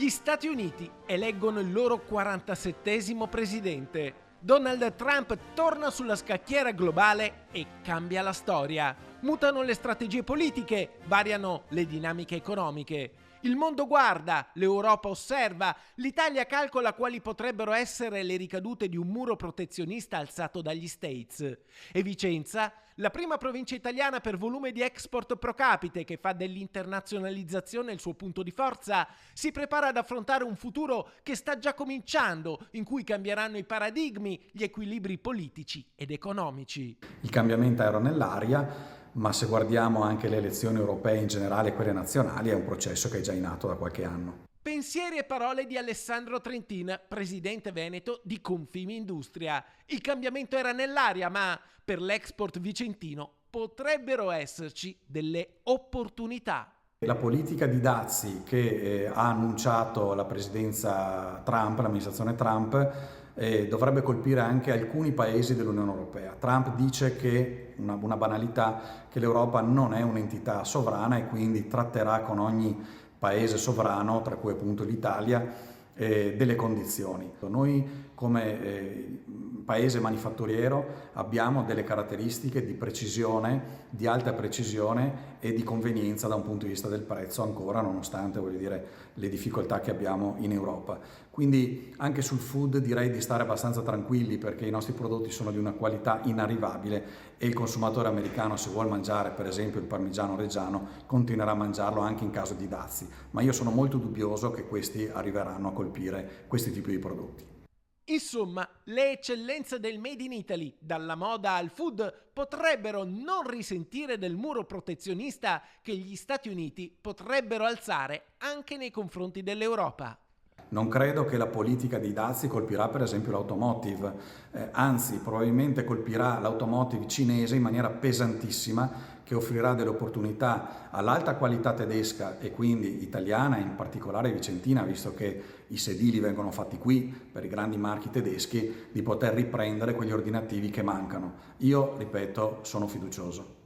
Gli Stati Uniti eleggono il loro 47esimo presidente. Donald Trump torna sulla scacchiera globale e cambia la storia. Mutano le strategie politiche, variano le dinamiche economiche. Il mondo guarda, l'Europa osserva, l'Italia calcola quali potrebbero essere le ricadute di un muro protezionista alzato dagli States. E Vicenza, la prima provincia italiana per volume di export pro capite che fa dell'internazionalizzazione il suo punto di forza, si prepara ad affrontare un futuro che sta già cominciando, in cui cambieranno i paradigmi, gli equilibri politici ed economici. Il cambiamento era nell'aria, ma se guardiamo anche le elezioni europee in generale e quelle nazionali è un processo che è già in atto da qualche anno. Pensieri e parole di Alessandro Trentin, presidente veneto di Confimindustria. Il cambiamento era nell'aria, ma per l'export vicentino potrebbero esserci delle opportunità. La politica di dazi che ha annunciato la presidenza Trump, l'amministrazione Trump, dovrebbe colpire anche alcuni paesi dell'Unione Europea. Trump dice che, una banalità, che l'Europa non è un'entità sovrana e quindi tratterà con ogni paese sovrano, tra cui appunto l'Italia, delle condizioni. Noi come paese manifatturiero abbiamo delle caratteristiche di precisione, di alta precisione e di convenienza da un punto di vista del prezzo ancora, nonostante, voglio dire, le difficoltà che abbiamo in Europa. Quindi anche sul food direi di stare abbastanza tranquilli, perché i nostri prodotti sono di una qualità inarrivabile e il consumatore americano, se vuole mangiare per esempio il parmigiano reggiano, continuerà a mangiarlo anche in caso di dazi, ma io sono molto dubbioso che questi arriveranno a colpire questi tipi di prodotti. Insomma, le eccellenze del Made in Italy, dalla moda al food, potrebbero non risentire del muro protezionista che gli Stati Uniti potrebbero alzare anche nei confronti dell'Europa. Non credo che la politica dei dazi colpirà per esempio l'automotive, anzi probabilmente colpirà l'automotive cinese in maniera pesantissima, che offrirà delle opportunità all'alta qualità tedesca e quindi italiana, in particolare vicentina, visto che i sedili vengono fatti qui per i grandi marchi tedeschi, di poter riprendere quegli ordinativi che mancano. Io, ripeto, sono fiducioso.